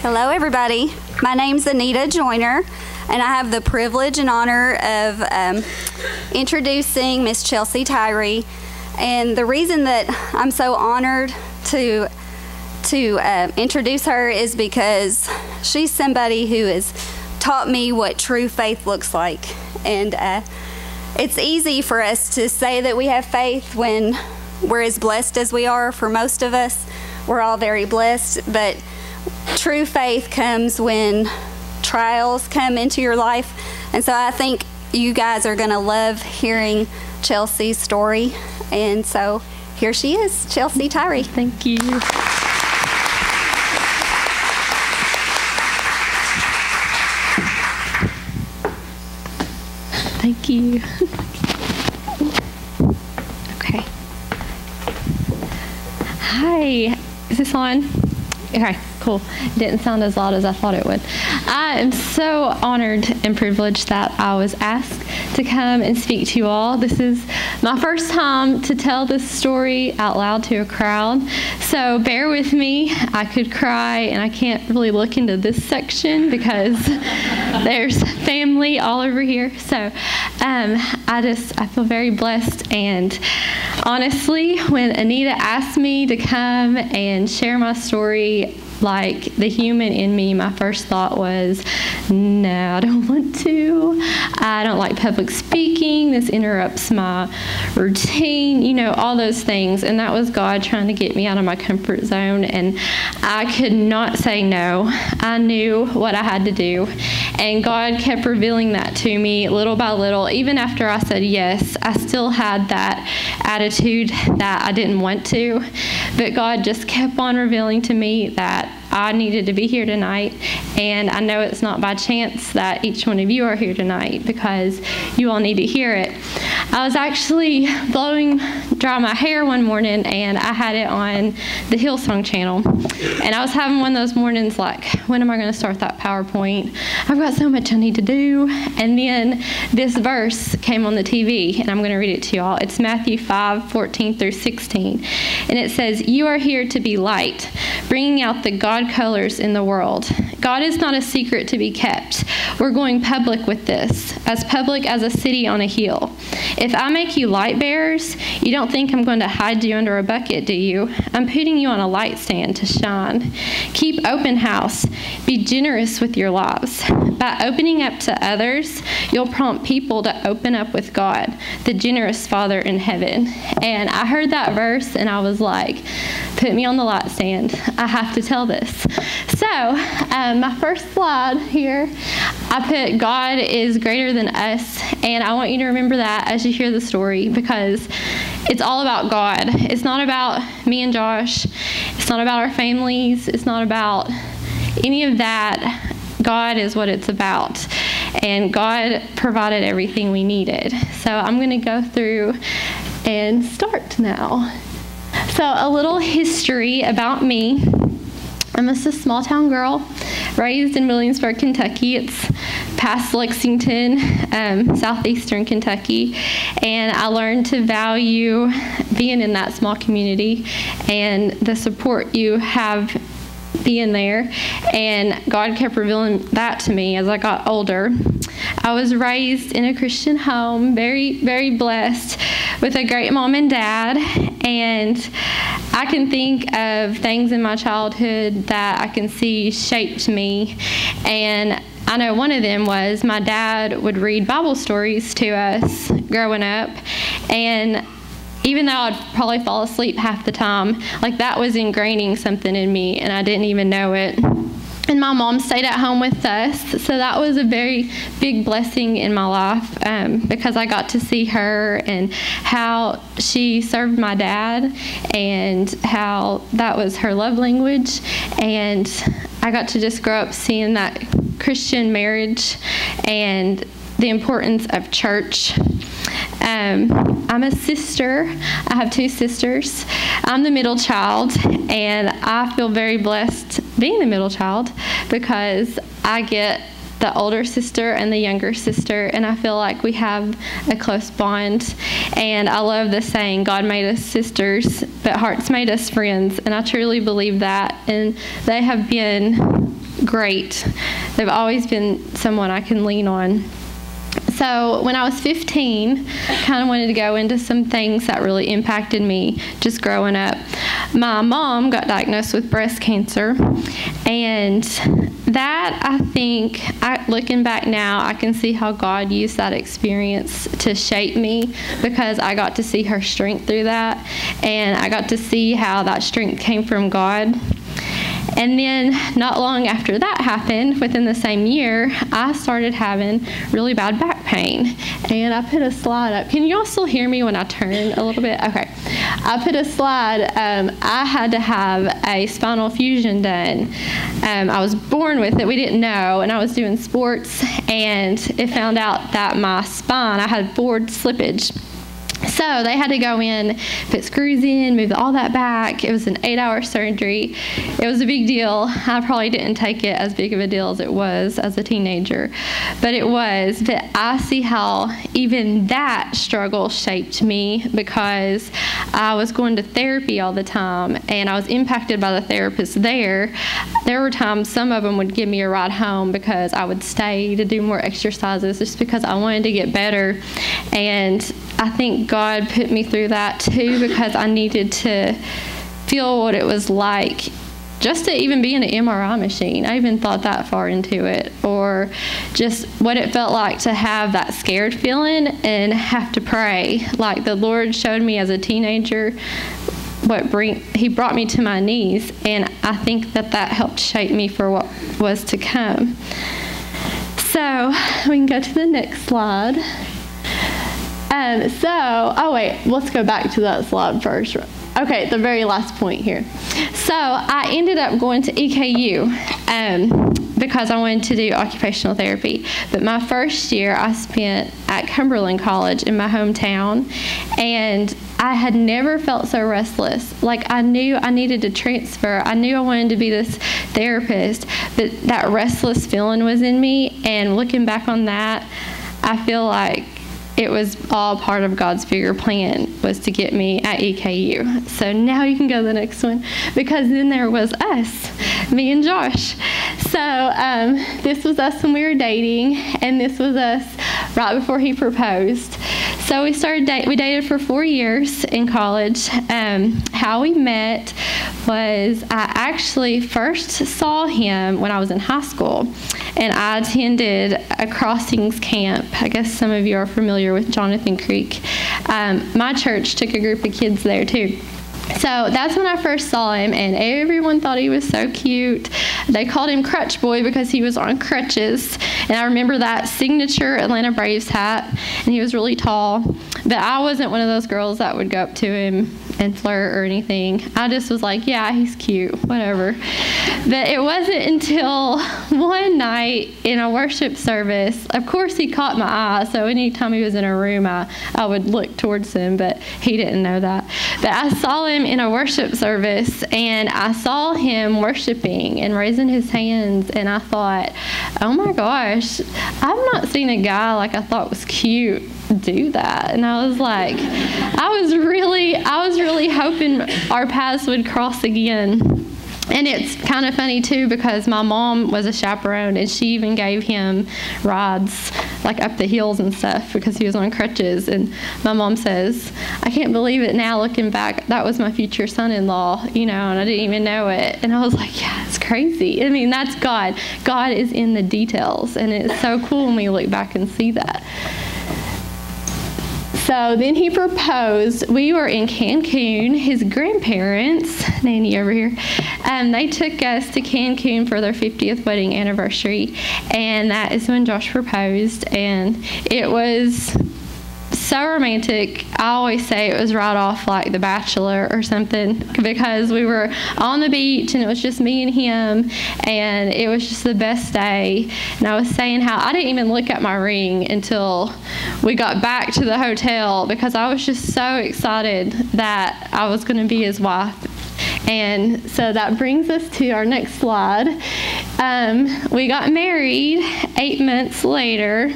Hello, everybody. My name's Anita Joyner, and I have the privilege and honor of introducing Miss Chelsea Tyree. And the reason that I'm so honored to introduce her is because she's somebody who has taught me what true faith looks like. And it's easy for us to say that we have faith when we're as blessed as we are. For most of us, we're all very blessed, but true faith comes when trials come into your life. And so I think you guys are going to love hearing Chelsea's story. And so here she is, Chelsea Tyree. Thank you. Thank you. Okay. Hi. Is this on? Okay, cool. It didn't sound as loud as I thought it would. I am so honored and privileged that I was asked to come and speak to you all. This is my first time to tell this story out loud to a crowd, so bear with me. I could cry, and I can't really look into this section because there's family all over here. So I feel very blessed, and honestly, when Anita asked me to come and share my story, like the human in me, my first thought was, no, I don't want to. I don't like public speaking. This interrupts my routine, you know, all those things. And that was God trying to get me out of my comfort zone. And I could not say no. I knew what I had to do. And God kept revealing that to me little by little. Even after I said yes, I still had that attitude that I didn't want to. But God just kept on revealing to me that I needed to be here tonight, and I know it's not by chance that each one of you are here tonight, because you all need to hear it. I was actually blowing dry my hair one morning, and I had it on the Hillsong channel, and I was having one of those mornings like, when am I going to start that PowerPoint? I've got so much I need to do. And then this verse came on the TV, and I'm going to read it to you all. It's Matthew 5:14 through 16, and it says, "You are here to be light, bringing out the God colors in the world. God is not a secret to be kept. We're going public with this, as public as a city on a hill. If I make you light bearers, you don't think I'm going to hide you under a bucket, do you? I'm putting you on a light stand to shine. Keep open house. Be generous with your lives. By opening up to others, you'll prompt people to open up with God, the generous Father in heaven." And I heard that verse, and I was like, put me on the light stand. I have to tell this. So, my first slide here, I put God is greater than us, and I want you to remember that as you hear the story, because it's all about God. It's not about me and Josh. It's not about our families. It's not about any of that. God is what it's about, and God provided everything we needed. So I'm going to go through and start now. So a little history about me. I'm just a small town girl raised in Williamsburg, Kentucky. It's past Lexington, southeastern Kentucky. And I learned to value being in that small community and the support you have being there. And God kept revealing that to me as I got older. I was raised in a Christian home, very, very blessed, with a great mom and dad. And I can think of things in my childhood that I can see shaped me. And I know one of them was my dad would read Bible stories to us growing up. And even though I'd probably fall asleep half the time, like that was ingraining something in me, and I didn't even know it. And my mom stayed at home with us, so that was a very big blessing in my life, because I got to see her and how she served my dad and how that was her love language. And I got to just grow up seeing that Christian marriage and the importance of church. I'm a sister. I have two sisters. I'm the middle child, and I feel very blessed being the middle child because I get the older sister and the younger sister, and I feel like we have a close bond. And I love the saying, God made us sisters, but hearts made us friends, and I truly believe that. And they have been great. They've always been someone I can lean on. So when I was 15, I kind of wanted to go into some things that really impacted me just growing up. My mom got diagnosed with breast cancer, and that, I think, looking back now, I can see how God used that experience to shape me, because I got to see her strength through that, and I got to see how that strength came from God. And then not long after that happened, within the same year, I started having really bad back pain. And I put a slide up. Can you all still hear me when I turn a little bit? Okay. I put a slide. I had to have a spinal fusion done. I was born with it. We didn't know. And I was doing sports, and it found out that my spine, I had forward slippage. So they had to go in, put screws in, move all that back. It was an 8-hour surgery. It was a big deal. I probably didn't take it as big of a deal as it was as a teenager, but it was. But I see how even that struggle shaped me, because I was going to therapy all the time, and I was impacted by the therapist there. There were times some of them would give me a ride home because I would stay to do more exercises just because I wanted to get better. And I think God put me through that too, because I needed to feel what it was like just to even be in an MRI machine. I even thought that far into it, or just what it felt like to have that scared feeling and have to pray. Like the Lord showed me as a teenager He brought me to my knees, and I think that helped shape me for what was to come. So we can go to the next slide. Let's go back to that slide first. Okay, the very last point here. So I ended up going to EKU because I wanted to do occupational therapy. But my first year I spent at Cumberland College in my hometown, and I had never felt so restless. Like, I knew I needed to transfer. I knew I wanted to be this therapist, but that restless feeling was in me. And looking back on that, I feel like it was all part of God's bigger plan, was to get me at EKU. So now you can go to the next one, because then there was us, me and Josh. So this was us when we were dating, and this was us right before he proposed. So we dated for 4 years in college. How we met was, I actually first saw him when I was in high school, and I attended a crossings camp. I guess some of you are familiar with Jonathan Creek. My church took a group of kids there too. So that's when I first saw him, and everyone thought he was so cute. They called him Crutch Boy because he was on crutches. And I remember that signature Atlanta Braves hat, and he was really tall. But I wasn't one of those girls that would go up to him and flirt or anything. I just was like, yeah, he's cute, whatever. But it wasn't until one night in a worship service, of course he caught my eye, so anytime he was in a room, I would look towards him, but he didn't know that. But I saw him in a worship service, and I saw him worshiping and raising his hands, and I thought, oh my gosh, I've not seen a guy like I thought was cute do that. And I was like, I was really hoping our paths would cross again. And it's kind of funny too, because my mom was a chaperone, and she even gave him rides like up the hills and stuff because he was on crutches. And my mom says, I can't believe it now looking back, that was my future son-in-law, and I didn't even know it. And I was like, yeah, it's crazy. I mean, that's God. God is in the details, and it's so cool when we look back and see that. So then he proposed. We were in Cancun. His grandparents, Nanny over here, they took us to Cancun for their 50th wedding anniversary, and that is when Josh proposed, and it was so romantic. I always say it was right off like The Bachelor or something, because we were on the beach and it was just me and him, and it was just the best day. And I was saying how I didn't even look at my ring until we got back to the hotel, because I was just so excited that I was going to be his wife. And so that brings us to our next slide. We got married 8 months later,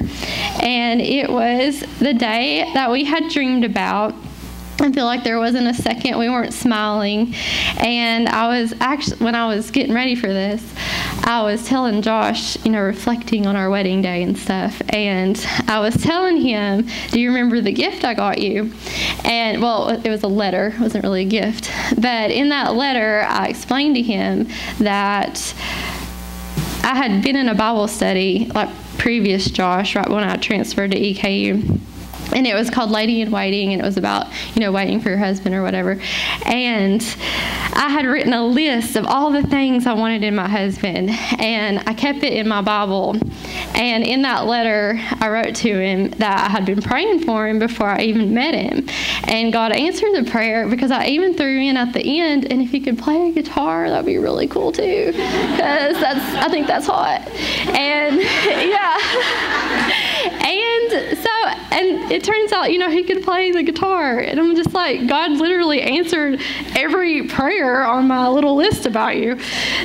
and it was the day that we had dreamed about. I feel like there wasn't a second we weren't smiling. And I was actually, when I was getting ready for this, I was telling Josh, reflecting on our wedding day and stuff, and I was telling him, do you remember the gift I got you? And, well, it was a letter. It wasn't really a gift. But in that letter, I explained to him that I had been in a Bible study, like previous Josh, right when I transferred to EKU. And it was called Lady in Waiting, and it was about, waiting for your husband or whatever. And I had written a list of all the things I wanted in my husband, and I kept it in my Bible. And in that letter, I wrote to him that I had been praying for him before I even met him. And God answered the prayer, because I even threw in at the end, and if he could play a guitar, that'd be really cool too, because I think that's hot. And yeah. And it turns out, he could play the guitar. And I'm just like, God literally answered every prayer on my little list about you.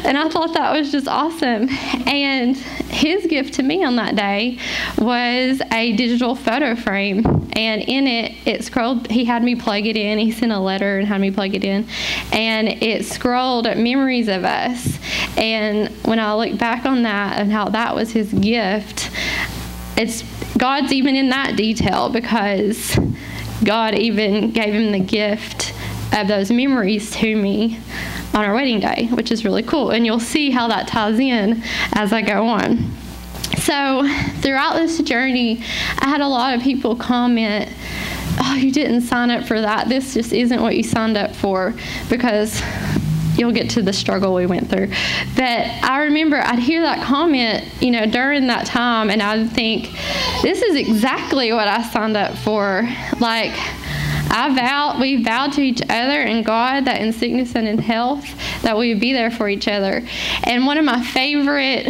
And I thought that was just awesome. And his gift to me on that day was a digital photo frame. And in it scrolled, he had me plug it in. He sent a letter and had me plug it in. And it scrolled memories of us. And when I look back on that and how that was his gift, God's even in that detail, because God even gave him the gift of those memories to me on our wedding day, which is really cool. And you'll see how that ties in as I go on. So throughout this journey, I had a lot of people comment, oh, you didn't sign up for that. This just isn't what you signed up for, because you'll get to the struggle we went through. But I remember I'd hear that comment, during that time, and I'd think, this is exactly what I signed up for. Like, we vowed to each other and God that in sickness and in health, that we would be there for each other. And one of my favorite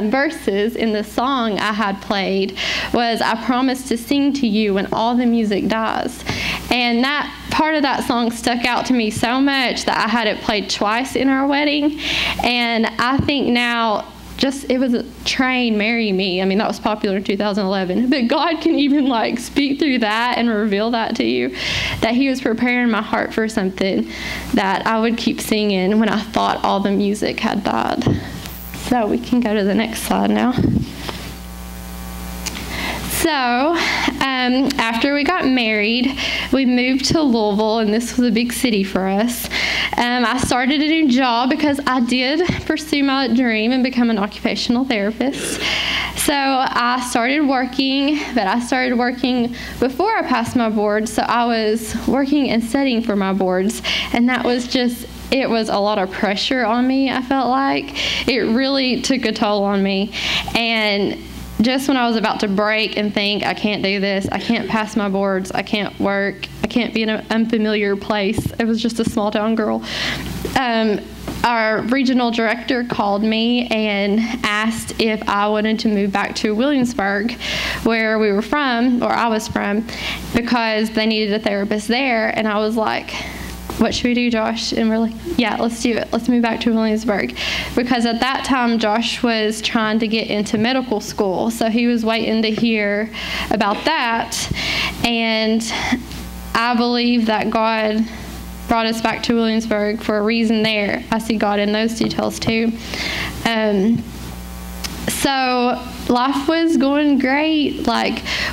verses in the song I had played was, I promise to sing to you when all the music dies. And that part of that song stuck out to me so much that I had it played twice in our wedding. And I think now, it was a Train, Marry Me. I mean, that was popular in 2011. But God can even speak through that and reveal that to you, that he was preparing my heart for something that I would keep singing when I thought all the music had died. So we can go to the next slide now. So after we got married, we moved to Louisville, and this was a big city for us. I started a new job because I did pursue my dream and become an occupational therapist. So I started working, but I started working before I passed my boards. So I was working and studying for my boards, and that was it was a lot of pressure on me, I felt like. It really took a toll on me. And just when I was about to break and think, I can't do this, I can't pass my boards, I can't work, I can't be in an unfamiliar place. It was just a small town girl. Our regional director called me and asked if I wanted to move back to Williamsburg, where we were from, or I was from, because they needed a therapist there. And I was like, what should we do, Josh? And we're like, yeah, let's do it. Let's move back to Williamsburg. Because at that time, Josh was trying to get into medical school. So he was waiting to hear about that. And I believe that God brought us back to Williamsburg for a reason there. I see God in those details too. So life was going great.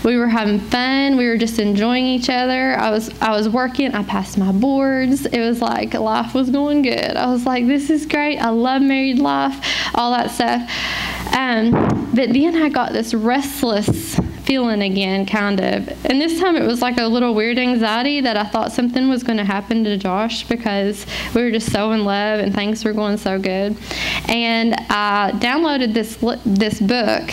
We were having fun. We were just enjoying each other. I was working. I passed my boards. It was like life was going good. I was like, this is great. I love married life, all that stuff. But then I got this restless feeling again, kind of. And this time it was like a little weird anxiety that I thought something was going to happen to Josh, because we were just so in love and things were going so good. And I downloaded this book,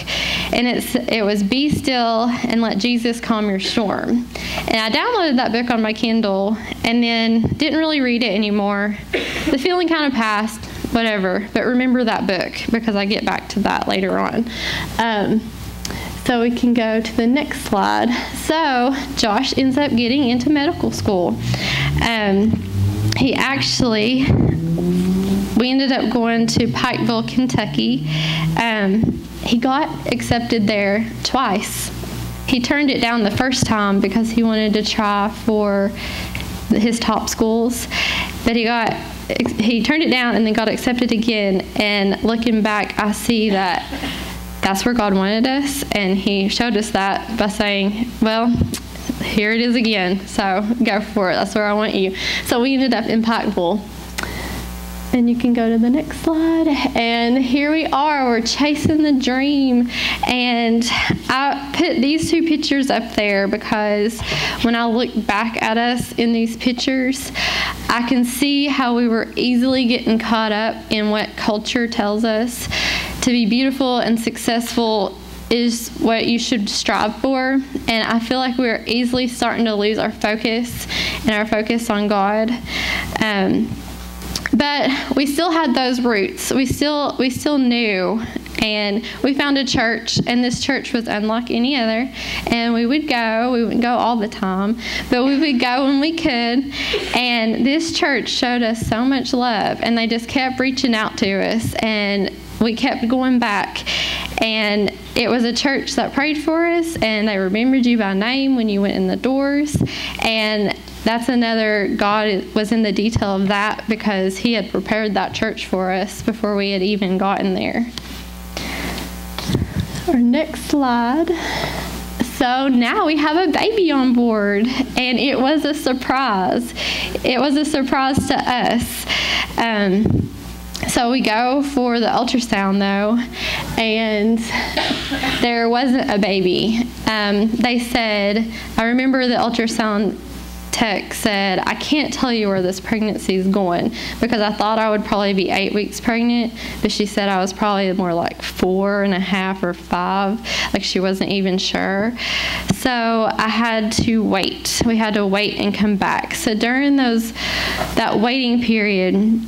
and it was Be Still and Let Jesus Calm Your Storm. And I downloaded that book on my Kindle and then didn't really read it anymore. The feeling kind of passed, whatever. But remember that book, because I get back to that later on. So we can go to the next slide. So Josh ends up getting into medical school. We ended up going to Pikeville, Kentucky. He got accepted there twice. He turned it down the first time because he wanted to try for his top schools, but he got he turned it down and then got accepted again. And looking back, I see that that's where God wanted us, and he showed us that by saying, well, here it is again, so go for it. That's where I want you. So we ended up in Pikeville. And you can go to the next slide. And here we are. We're chasing the dream. And I put these two pictures up there because when I look back at us in these pictures, I can see how we were easily getting caught up in what culture tells us to be beautiful and successful is what you should strive for. And I feel like we're easily starting to lose our focus and our focus on God. But we still had those roots. We still knew, and we found a church, and this church was unlike any other. And we wouldn't go all the time, but we would go when we could. And this church showed us so much love, and they just kept reaching out to us, and we kept going back. And it was a church that prayed for us, and they remembered you by name when you went in the doors. And that's another, God was in the detail of that because he had prepared that church for us before we had even gotten there. Our next slide. So now we have a baby on board, and it was a surprise. It was a surprise to us. So we go for the ultrasound, though, and there wasn't a baby. They said, I remember the ultrasound tech said, I can't tell you where this pregnancy is going, because I thought I would probably be 8 weeks pregnant, but she said I was probably more like 4.5 or 5. Like, she wasn't even sure. So I had to wait. We had to wait and come back. So during that waiting period,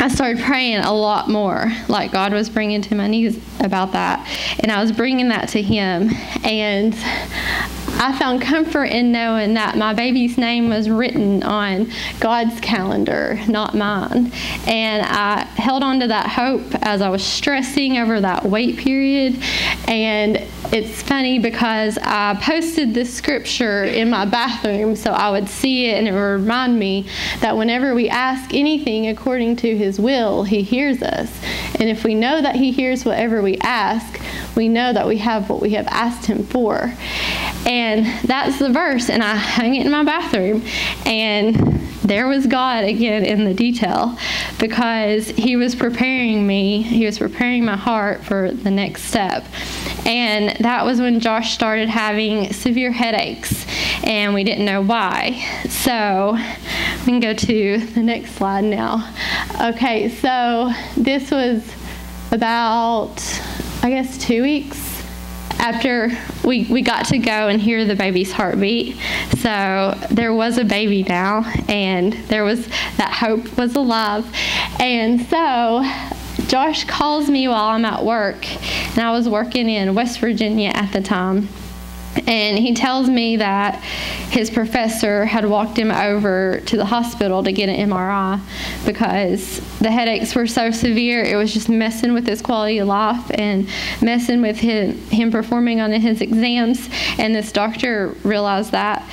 I started praying a lot more, like God was bringing to my knees about that, and I was bringing that to him. And I found comfort in knowing that my baby's name was written on God's calendar, not mine. And I held on to that hope as I was stressing over that wait period. And it's funny because I posted this scripture in my bathroom so I would see it, and it would remind me that whenever we ask anything according to his will, he hears us. And if we know that he hears whatever we ask, we know that we have what we have asked him for. And that's the verse, and I hung it in my bathroom, and there was God again in the detail, because he was preparing me, he was preparing my heart for the next step. And that was when Josh started having severe headaches, and we didn't know why. So we can go to the next slide now. Okay, so this was about, I guess, 2 weeks after we got to go and hear the baby's heartbeat. So there was a baby now, and there was that hope was alive. And so Josh calls me while I'm at work, and I was working in West Virginia at the time. And he tells me that his professor had walked him over to the hospital to get an MRI because the headaches were so severe, it was just messing with his quality of life and messing with him performing on his exams. And this doctor realized that.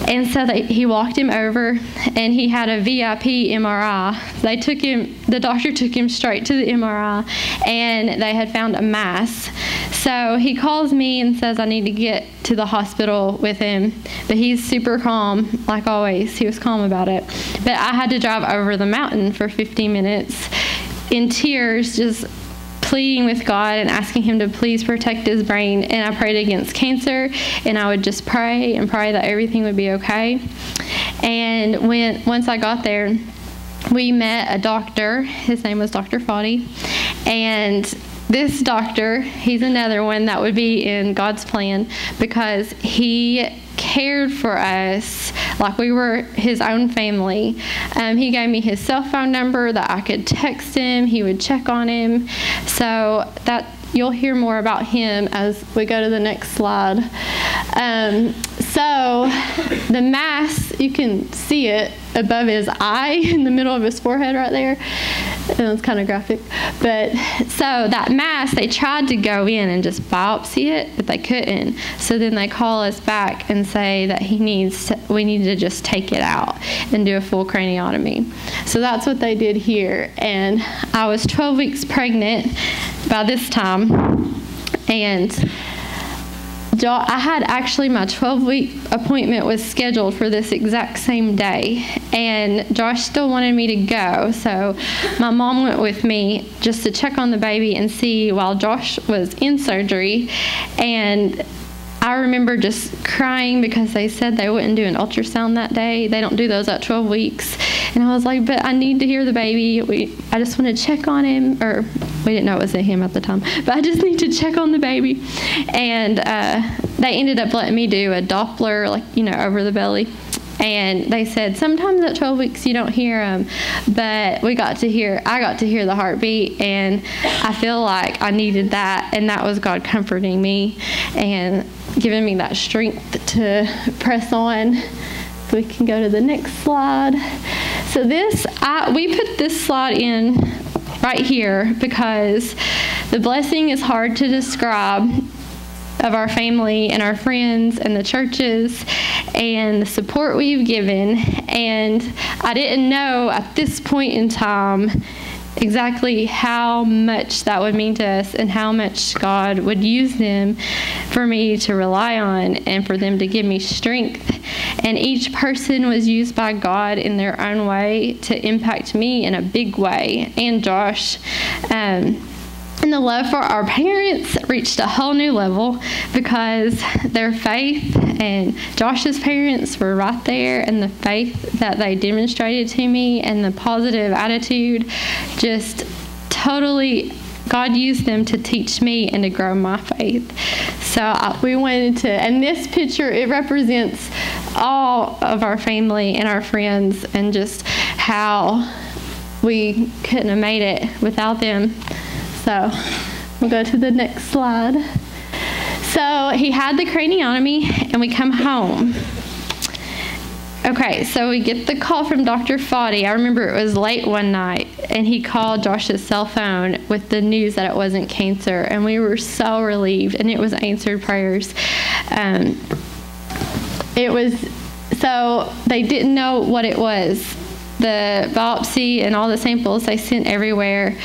And so he walked him over, and he had a VIP MRI. The doctor took him straight to the MRI, and they had found a mass. So he calls me and says I need to get to the hospital with him. But he's super calm, like always. He was calm about it. But I had to drive over the mountain for 15 minutes in tears, just pleading with God and asking him to please protect his brain. And I prayed against cancer, and I would just pray and pray that everything would be okay. And once I got there, we met a doctor. His name was Dr. Foddy. And this doctor, he's another one that would be in God's plan, because he cared for us like we were his own family. He gave me his cell phone number that I could text him. He would check on him. So you'll hear more about him as we go to the next slide. So the mass, you can see it above his eye in the middle of his forehead right there. It was kind of graphic. But so that mass, they tried to go in and just biopsy it, but they couldn't. So then they call us back and say that we need to just take it out and do a full craniotomy. So that's what they did here. And I was 12 weeks pregnant by this time. And I had actually my 12-week appointment was scheduled for this exact same day, and Josh still wanted me to go, so my mom went with me just to check on the baby and see while Josh was in surgery. And I remember just crying because they said they wouldn't do an ultrasound that day. They don't do those at 12 weeks. And I was like, but I need to hear the baby. I just want to check on him. Or we didn't know it was him at the time. But I just need to check on the baby. And they ended up letting me do a Doppler, over the belly. And they said sometimes at 12 weeks you don't hear them, but I got to hear the heartbeat, and I feel like I needed that, and that was God comforting me and giving me that strength to press on. So we can go to the next slide. So we put this slide in right here because the blessing is hard to describe of our family and our friends and the churches and the support we've given. And I didn't know at this point in time exactly how much that would mean to us and how much God would use them for me to rely on and for them to give me strength. And each person was used by God in their own way to impact me in a big way, and Josh. And the love for our parents reached a whole new level because their faith and Josh's parents were right there, and the faith that they demonstrated to me and the positive attitude, just totally, God used them to teach me and to grow my faith. So we wanted to, and this picture, it represents all of our family and our friends and just how we couldn't have made it without them. So we'll go to the next slide. So he had the craniotomy, and we come home. Okay, so we get the call from Dr. Foddy. I remember it was late one night, and he called Josh's cell phone with the news that it wasn't cancer, and we were so relieved, and it was answered prayers. So they didn't know what it was. The biopsy and all the samples they sent everywhere,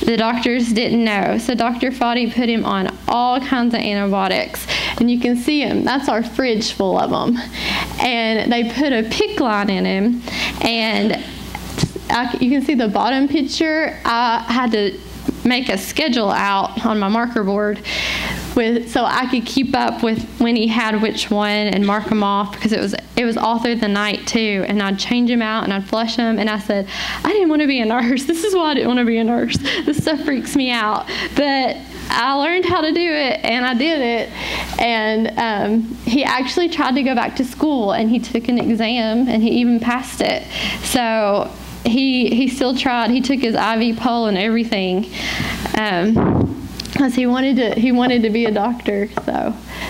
the doctors didn't know. So Dr. Foddy put him on all kinds of antibiotics. And you can see him. That's our fridge full of them. And they put a PICC line in him. And you can see the bottom picture. I had to make a schedule out on my marker board so I could keep up with when he had which one and mark them off, because it was all through the night too, and I'd change them out and I'd flush them. And I said, I didn't want to be a nurse. This is why I didn't want to be a nurse. This stuff freaks me out. But I learned how to do it, and I did it. And he actually tried to go back to school, and he took an exam, and he even passed it. So he still tried. He took his IV pole and everything. Because he wanted to be a doctor.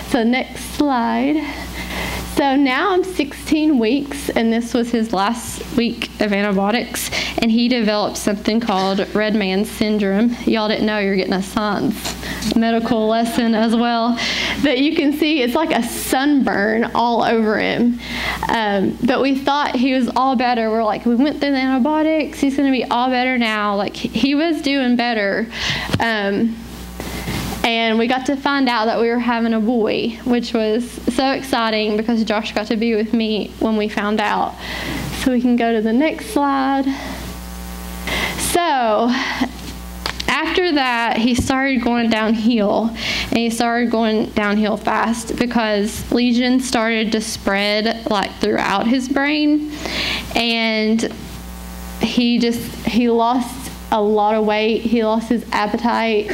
So next slide. So now I'm 16 weeks, and this was his last week of antibiotics, and he developed something called Red Man syndrome. Y'all didn't know you're getting a science medical lesson as well. But you can see it's like a sunburn all over him. But we thought he was all better. We're like, we went through the antibiotics. He's going to be all better now. Like, he was doing better. And we got to find out that we were having a boy, which was so exciting because Josh got to be with me when we found out. So we can go to the next slide. So after that, he started going downhill, and he started going downhill fast because lesions started to spread throughout his brain, and he lost a lot of weight. He lost his appetite.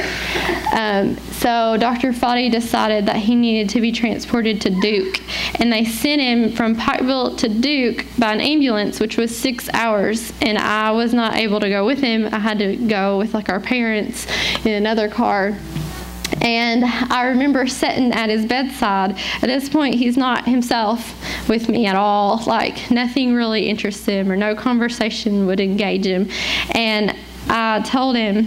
So Dr. Foddy decided that he needed to be transported to Duke, and they sent him from Pikeville to Duke by an ambulance, which was 6 hours, and I was not able to go with him. I had to go with our parents in another car. And I remember sitting at his bedside. At this point, he's not himself with me at all. Like, nothing really interested him, or no conversation would engage him. And I told him,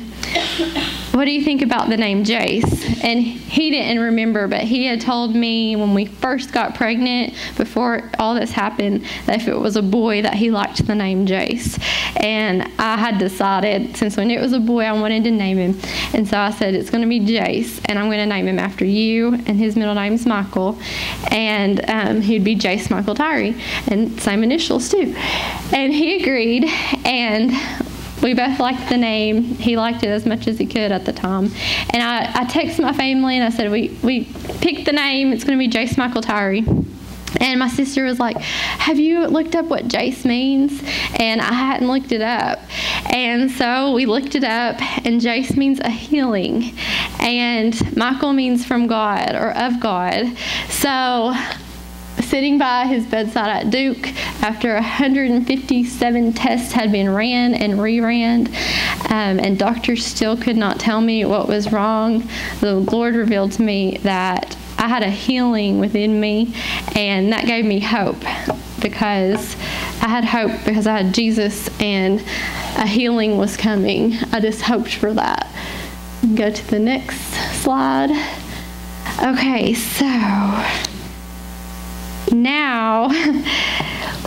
what do you think about the name Jace? And he didn't remember, but he had told me when we first got pregnant, before all this happened, that if it was a boy, that he liked the name Jace. And I had decided, since we knew it was a boy, I wanted to name him. And so I said, it's going to be Jace, and I'm going to name him after you, and his middle name's Michael. And he'd be Jace Michael Tyree, and same initials too. And he agreed, and we both liked the name. He liked it as much as he could at the time. And I texted my family and I said, we picked the name. It's going to be Jace Michael Tyree. And my sister was like, have you looked up what Jace means? And I hadn't looked it up. And so we looked it up, and Jace means a healing. And Michael means from God, or of God. So sitting by his bedside at Duke, after 157 tests had been ran and reran, and doctors still could not tell me what was wrong, the Lord revealed to me that I had a healing within me, and that gave me hope, because I had hope because I had Jesus, and a healing was coming. I just hoped for that. Go to the next slide. Okay, so now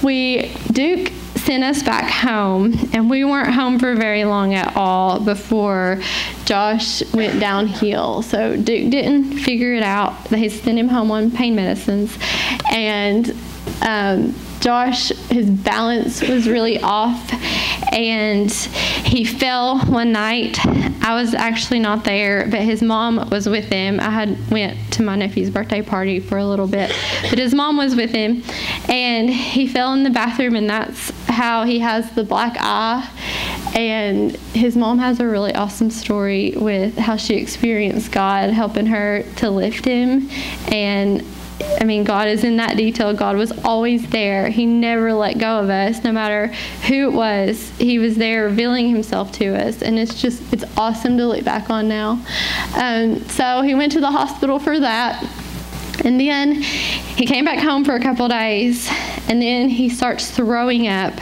Duke sent us back home, and we weren't home for very long at all before Josh went downhill. So Duke didn't figure it out. They sent him home on pain medicines, and Josh, his balance was really off, and he fell one night. I was actually not there, but his mom was with him. I had went to my nephew's birthday party for a little bit, but his mom was with him, and he fell in the bathroom, and that's how he has the black eye. And his mom has a really awesome story with how she experienced God helping her to lift him. And I mean, God is in that detail. God was always there. He never let go of us, no matter who it was. He was there revealing himself to us. And it's awesome to look back on now. So he went to the hospital for that. And then he came back home for a couple days. And then he starts throwing up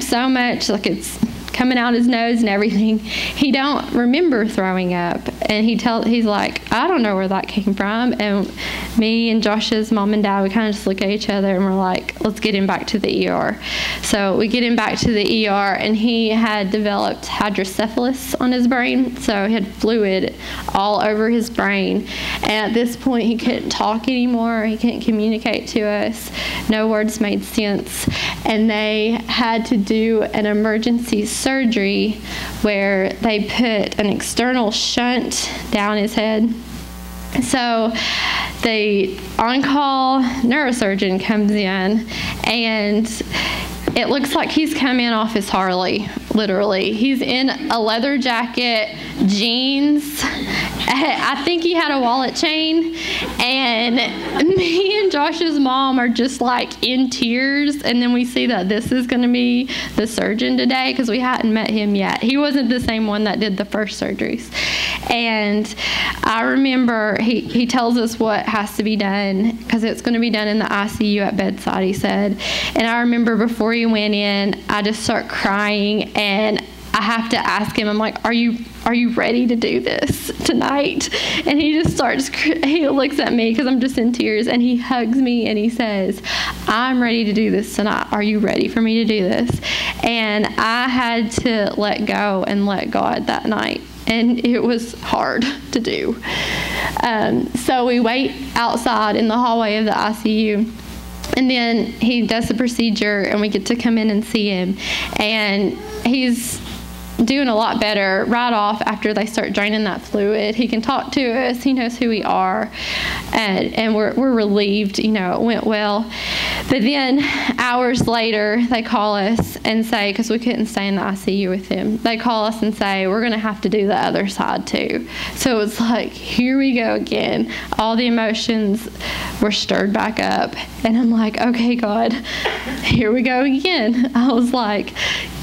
so much, like it's coming out his nose and everything. He don't remember throwing up, and he's like, I don't know where that came from. And me and Josh's mom and dad, we kind of just look at each other and we're like, let's get him back to the ER. So we get him back to the ER, and he had developed hydrocephalus on his brain, so he had fluid all over his brain. And at this point, he couldn't talk anymore. He couldn't communicate to us. No words made sense. And they had to do an emergency surgery where they put an external shunt down his head. So the on-call neurosurgeon comes in, and it looks like he's come in off his Harley, literally. He's in a leather jacket, jeans. I think he had a wallet chain. And me and Josh's mom are just like in tears. And then we see that this is going to be the surgeon today, because we hadn't met him yet. He wasn't the same one that did the first surgeries. And I remember he tells us what has to be done, because it's going to be done in the ICU at bedside, he said. And I remember before he went in, I just start crying, and I have to ask him, I'm like, are you ready to do this tonight? And he just he looks at me, because I'm just in tears, and he hugs me and he says, I'm ready to do this tonight. Are you ready for me to do this? And I had to let go and let God that night. And it was hard to do. So we wait outside in the hallway of the ICU. And then he does the procedure, and we get to come in and see him. And he's doing a lot better right off after they start draining that fluid. He can talk to us. He knows who we are. And we're relieved, it went well. But then hours later, they call us and say, because we couldn't stay in the ICU with him, they call us and say, we're going to have to do the other side too. So it's like, here we go again. All the emotions were stirred back up. And I'm like, okay, God, here we go again. I was like,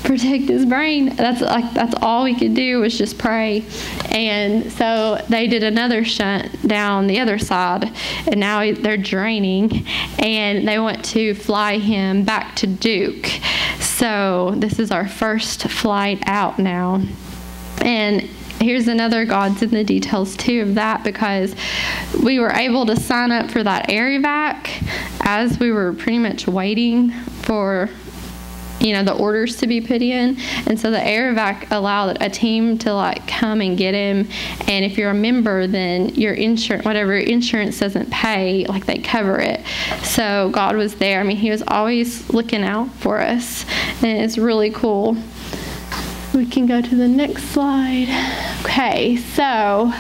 protect his brain. That's all we could do was just pray. And so they did another shunt down the other side, and now they're draining, and they want to fly him back to Duke. So this is our first flight out now. And here's another God's in the details too of that, because we were able to sign up for that air evac as we were pretty much waiting for the orders to be put in. And so the air evac allowed a team to come and get him. And if you're a member, then your insurance, whatever insurance doesn't pay, they cover it. So God was there. I mean, he was always looking out for us, and it's really cool. We can go to the next slide. Okay, so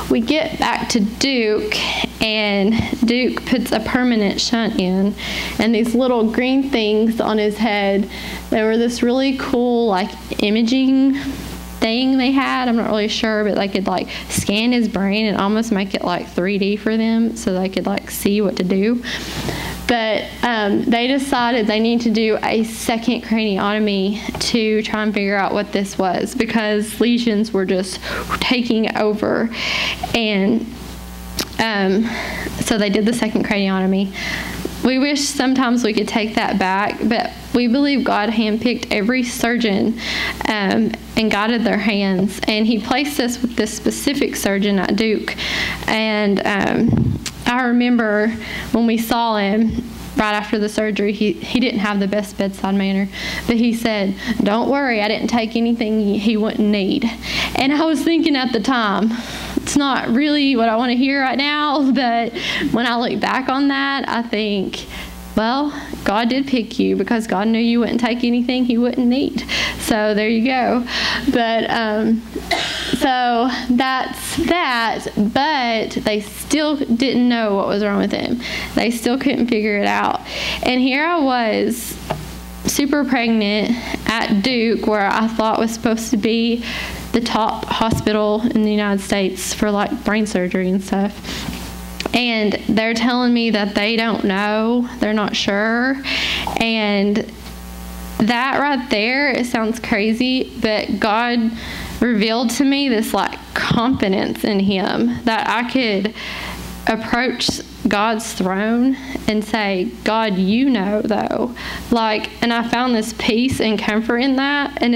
we get back to Duke, and Duke puts a permanent shunt in, and these little green things on his head, they were this really cool imaging thing they had. I'm not really sure, but they could scan his brain and almost make it 3D for them, so they could see what to do. But they decided they need to do a second craniotomy to try and figure out what this was, because lesions were just taking over. And so they did the second craniotomy. We wish sometimes we could take that back, but we believe God handpicked every surgeon and guided their hands. And he placed us with this specific surgeon at Duke. And I remember when we saw him right after the surgery, he didn't have the best bedside manner, but he said, "Don't worry, I didn't take anything he wouldn't need." And I was thinking at the time, it's not really what I want to hear right now, but when I look back on that, I think, well, God did pick you because God knew you wouldn't take anything he wouldn't need. So there you go. But so that's that. But they still didn't know what was wrong with him. They still couldn't figure it out. And here I was, super pregnant at Duke, where I thought was supposed to be the top hospital in the United States for brain surgery and stuff. And they're telling me that they don't know, they're not sure. And that right there, it sounds crazy, but God revealed to me this confidence in him that I could approach God's throne and say, "God, you know though." And I found this peace and comfort in that. And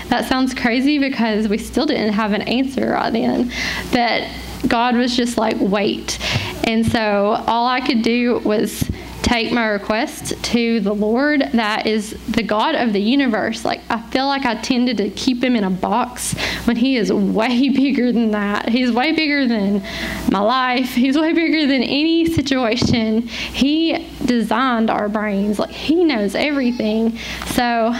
that sounds crazy because we still didn't have an answer right then. But God was just wait. And so all I could do was take my request to the Lord, that is the God of the universe. I feel like I tended to keep him in a box when he is way bigger than that. He's way bigger than my life. He's way bigger than any situation. He designed our brains. He knows everything. So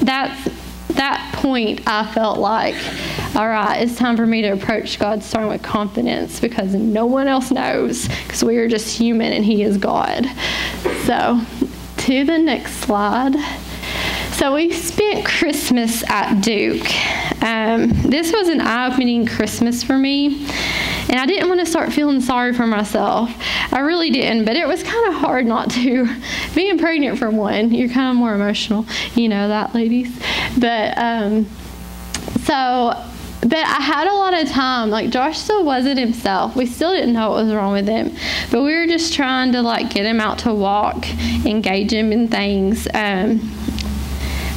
that point, I felt all right, it's time for me to approach God's throne with confidence, because no one else knows, because we are just human and he is God. So to the next slide. So we spent Christmas at Duke. This was an eye-opening Christmas for me. And I didn't want to start feeling sorry for myself. I really didn't, but it was kind of hard not to. Being pregnant, for one, you're kind of more emotional. You know that, ladies. But but I had a lot of time. Josh still wasn't himself. We still didn't know what was wrong with him. But we were just trying to get him out to walk, engage him in things.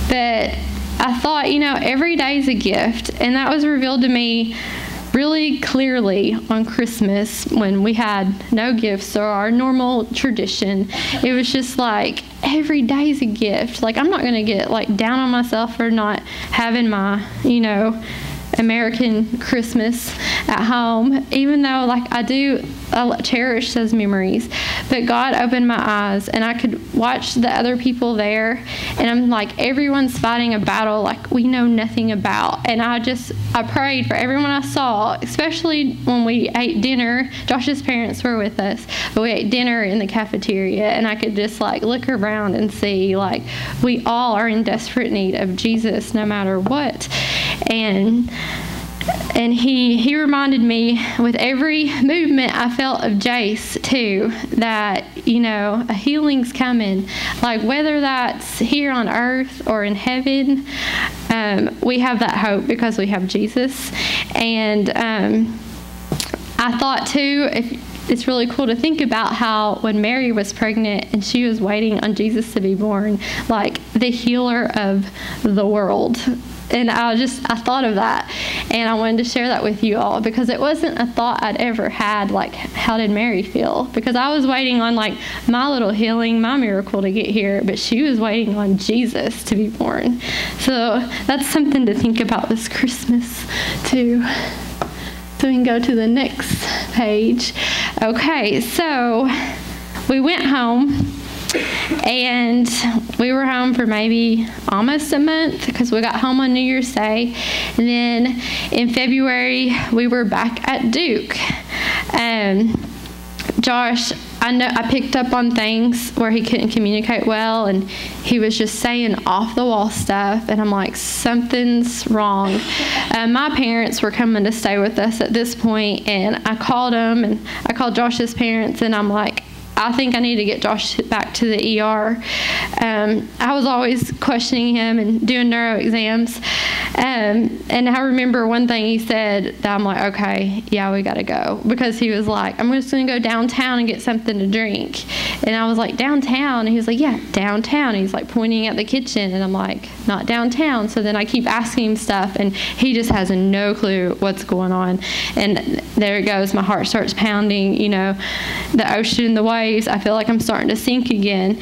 But I thought, every day is a gift. And that was revealed to me really clearly on Christmas, when we had no gifts or our normal tradition. It was just every day's a gift. I'm not going to get down on myself for not having my, American Christmas at home, even though I cherish those memories. But God opened my eyes, and I could watch the other people there, and I'm everyone's fighting a battle we know nothing about. And I prayed for everyone I saw, especially when we ate dinner. Josh's parents were with us, but we ate dinner in the cafeteria, and I could just look around and see we all are in desperate need of Jesus no matter what. And And he reminded me with every movement I felt of Jace too, that, a healing's coming. Like whether that's here on earth or in heaven, we have that hope because we have Jesus. And I thought too, it's really cool to think about how when Mary was pregnant and she was waiting on Jesus to be born, like the healer of the world. And I thought of that, and I wanted to share that with you all because it wasn't a thought I'd ever had, like, how did Mary feel? Because I was waiting on, like, my little healing, my miracle to get here, but she was waiting on Jesus to be born. So that's something to think about this Christmas, too. So we can go to the next page. Okay, so we went home. And we were home for maybe almost a month because we got home on New Year's Day. And then in February, we were back at Duke. Josh, I picked up on things where he couldn't communicate well, and he was just saying off-the-wall stuff, and I'm like, something's wrong. My parents were coming to stay with us at this point, and I called them, and I called Josh's parents, and I'm like, I think I need to get Josh back to the ER. I was always questioning him and doing neuro exams. And I remember one thing he said that I'm like, okay, yeah, we got to go. Because he was like, I'm just going to go downtown and get something to drink. And I was like, downtown? And he was like, yeah, downtown. And he's like pointing at the kitchen. And I'm like, not downtown. So then I keep asking him stuff, and he just has no clue what's going on. And there it goes. My heart starts pounding, the ocean, the waves. I feel like I'm starting to sink again.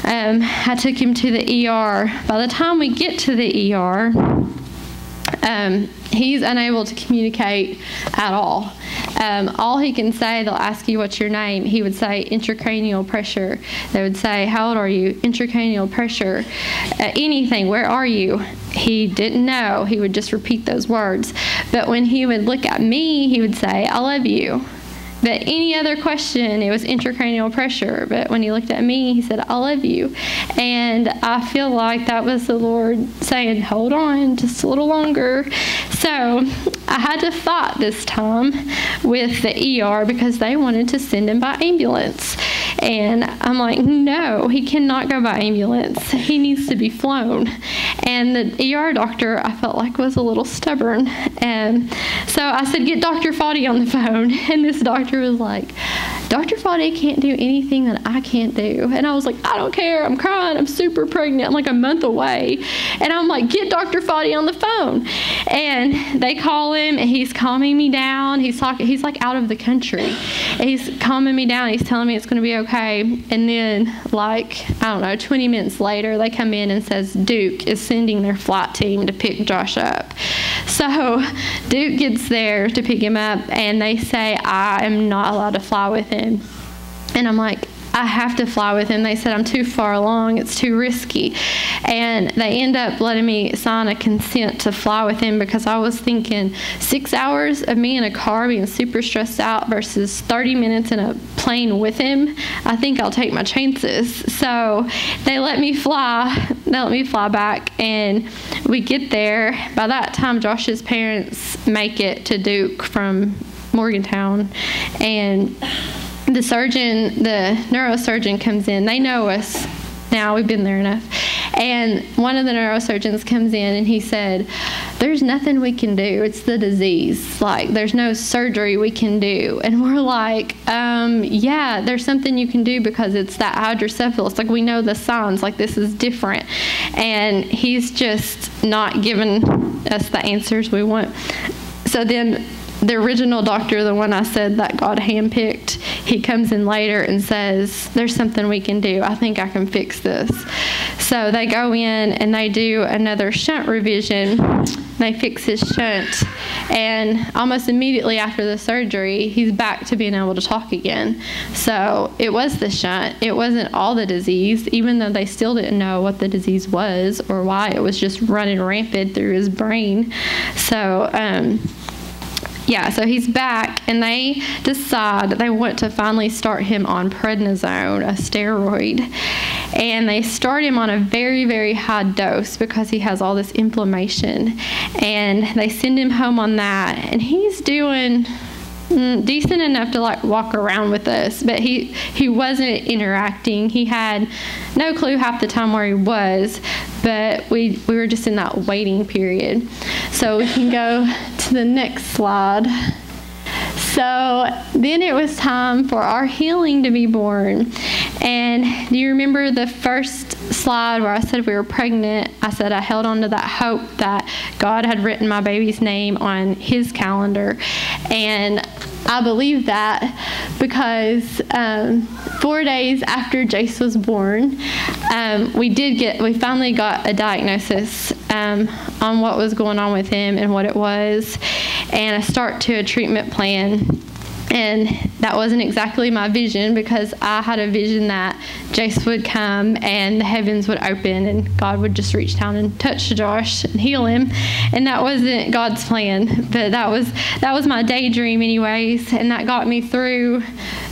I took him to the ER. By the time we get to the ER, he's unable to communicate at all. All he can say, they'll ask you what's your name. He would say intracranial pressure. They would say, how old are you? Intracranial pressure. Anything, where are you? He didn't know. He would just repeat those words. But when he would look at me, he would say, I love you. But any other question, it was intracranial pressure. But when he looked at me, he said, I love you. And I feel like that was the Lord saying, hold on just a little longer. So I had to fight this time with the ER because they wanted to send him by ambulance. And I'm like, no, he cannot go by ambulance. He needs to be flown. And the ER doctor, I felt like, was a little stubborn. And so I said, get Dr. Foddy on the phone. And this doctor was like, Dr. Foddy can't do anything that I can't do. And I was like, I don't care. I'm crying. I'm super pregnant. I'm like a month away. And I'm like, get Dr. Foddy on the phone. And they call him, and he's calming me down. He's like out of the country. And he's calming me down. He's telling me it's going to be okay. And then, 20 minutes later, they come in and says Duke is sending their flight team to pick Josh up. So Duke gets there to pick him up, and they say I am not allowed to fly with him. And I'm like, I have to fly with him. They said I'm too far along. It's too risky. And they end up letting me sign a consent to fly with him because I was thinking 6 hours of me in a car being super stressed out versus 30 minutes in a plane with him. I think I'll take my chances. So they let me fly. They let me fly back, and we get there. By that time, Josh's parents make it to Duke from Morgantown, and the neurosurgeon comes in. They know us now. We've been there enough. And one of the neurosurgeons comes in, and he said, there's nothing we can do. It's the disease. Like, there's no surgery we can do. And we're like, yeah, there's something you can do because it's that hydrocephalus. Like, we know the signs. Like, this is different. And he's just not giving us the answers we want. So then the original doctor, the one I said that God handpicked, he comes in later and says, there's something we can do. I think I can fix this. So they go in and they do another shunt revision. They fix his shunt. And almost immediately after the surgery, he's back to being able to talk again. So it was the shunt. It wasn't all the disease, even though they still didn't know what the disease was or why it was just running rampant through his brain. So, so he's back, and they decide that they want to finally start him on prednisone, a steroid. and they start him on a very, very high dose because he has all this inflammation, and they send him home on that, and he's doing decent enough to like walk around with us, but he wasn't interacting. He had no clue half the time where he was, but we were just in that waiting period. So we can go to the next slide. So then it was time for our healing to be born. And do you remember the first slide where I said we were pregnant? I said I held on to that hope that God had written my baby's name on his calendar. And I believe that because 4 days after Jace was born, we finally got a diagnosis on what was going on with him and what it was, and a start to a treatment plan. And that wasn't exactly my vision, because I had a vision that Jace would come and the heavens would open and God would just reach down and touch Josh and heal him. And that wasn't God's plan, but that was my daydream anyways. And that got me through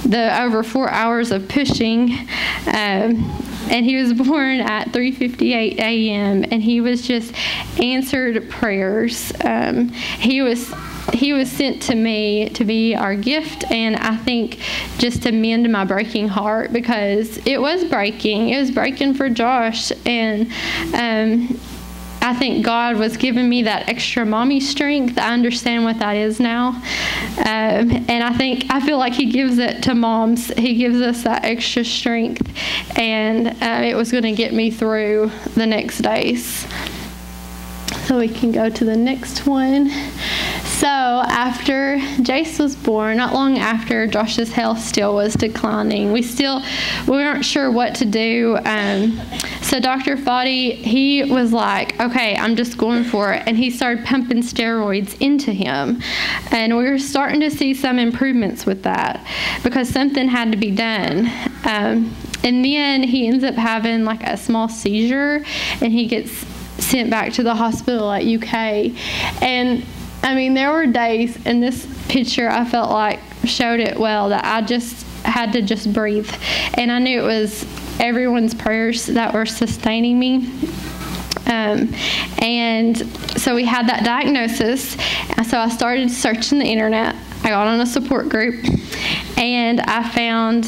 the over 4 hours of pushing. And he was born at 3:58 a.m. and he was just answered prayers. He was sent to me to be our gift, and I think just to mend my breaking heart, because it was breaking. It was breaking for Josh, and I think God was giving me that extra mommy strength. I understand what that is now, and I feel like he gives it to moms. He gives us that extra strength, and it was going to get me through the next days. So we can go to the next one. So after Jace was born, not long after, Josh's health still was declining. We weren't sure what to do. So Dr. Foddy, he was like, okay, I'm just going for it. And he started pumping steroids into him. And we were starting to see some improvements with that, because something had to be done. And then he ends up having like a small seizure, and he gets sent back to the hospital at UK. And I mean, there were days, and this picture I felt like showed it well, that I just had to just breathe. And I knew it was everyone's prayers that were sustaining me. And so we had that diagnosis. So I started searching the internet. I got on a support group, and I found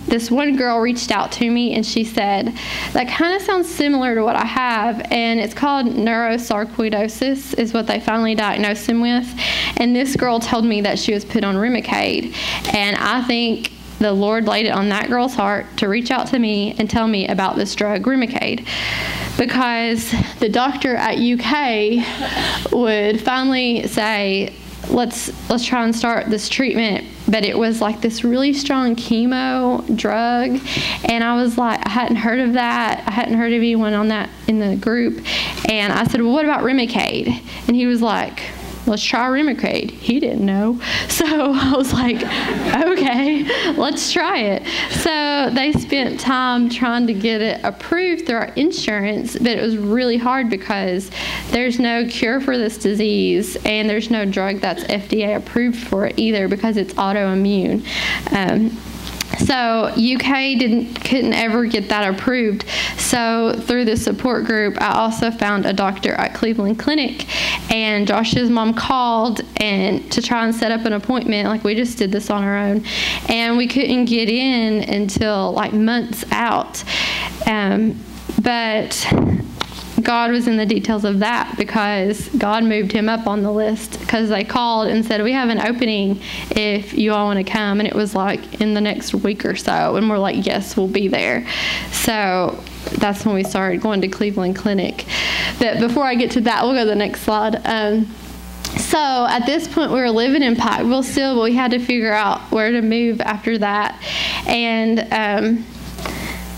this one girl reached out to me, and she said, that kind of sounds similar to what I have, and it's called neurosarcoidosis is what they finally diagnosed him with. And this girl told me that she was put on Remicade, and I think the Lord laid it on that girl's heart to reach out to me and tell me about this drug, Remicade, because the doctor at UK would finally say, let's try and start this treatment. But it was like this really strong chemo drug, and I was like, I hadn't heard of that. I hadn't heard of anyone on that in the group. And I said, well, what about Remicade? And he was like, let's try Remicade. He didn't know. So I was like, okay, let's try it. So they spent time trying to get it approved through our insurance, but it was really hard because there's no cure for this disease, and there's no drug that's FDA approved for it either, because it's autoimmune. So UK couldn't ever get that approved. So through the support group, I also found a doctor at Cleveland Clinic, and Josh's mom called and to try and set up an appointment. Like, we just did this on our own, and we couldn't get in until like months out. But God was in the details of that, because God moved him up on the list, because they called and said, we have an opening if you all want to come. And it was like in the next week or so, and we're like, yes, we'll be there. So that's when we started going to Cleveland Clinic. But before I get to that, we'll go to the next slide. So at this point, we were living in Pikeville still, but we had to figure out where to move after that. And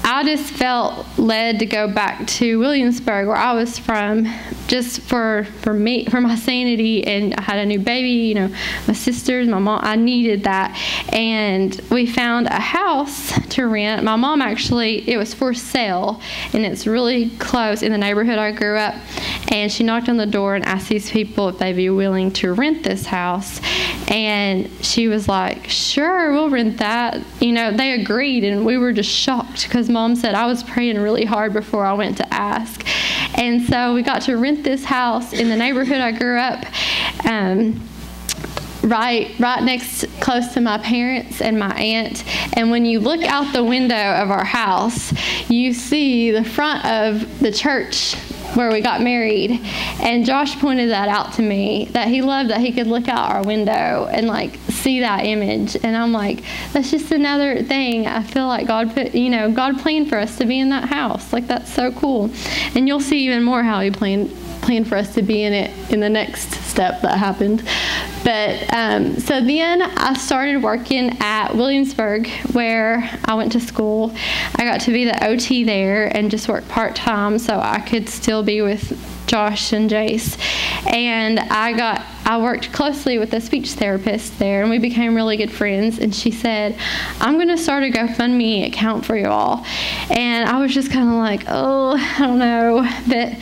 I just felt led to go back to Williamsburg, where I was from, just for me, for my sanity, and I had a new baby, my sisters, my mom, I needed that. And we found a house to rent. My mom actually, it was for sale, and it's really close in the neighborhood I grew up. And she knocked on the door and asked these people if they'd be willing to rent this house. And she was like, sure, we'll rent that. They agreed, and we were just shocked because Mom said, I was praying really hard before I went to ask. And so we got to rent this house in the neighborhood I grew up, right next, close to my parents and my aunt. And when you look out the window of our house, you see the front of the church where we got married. And Josh pointed that out to me, that he loved that he could look out our window and see that image. And I'm like, that's just another thing. I feel like God God planned for us to be in that house. That's so cool. And you'll see even more how he planned for us to be in it in the next step that happened. But so then I started working at Williamsburg, where I went to school. I got to be the OT there and just work part-time so I could still be with Josh and Jace. And I worked closely with a speech therapist there, and we became really good friends. And she said, I'm going to start a GoFundMe account for you all. And I was just kind of like, oh, I don't know. But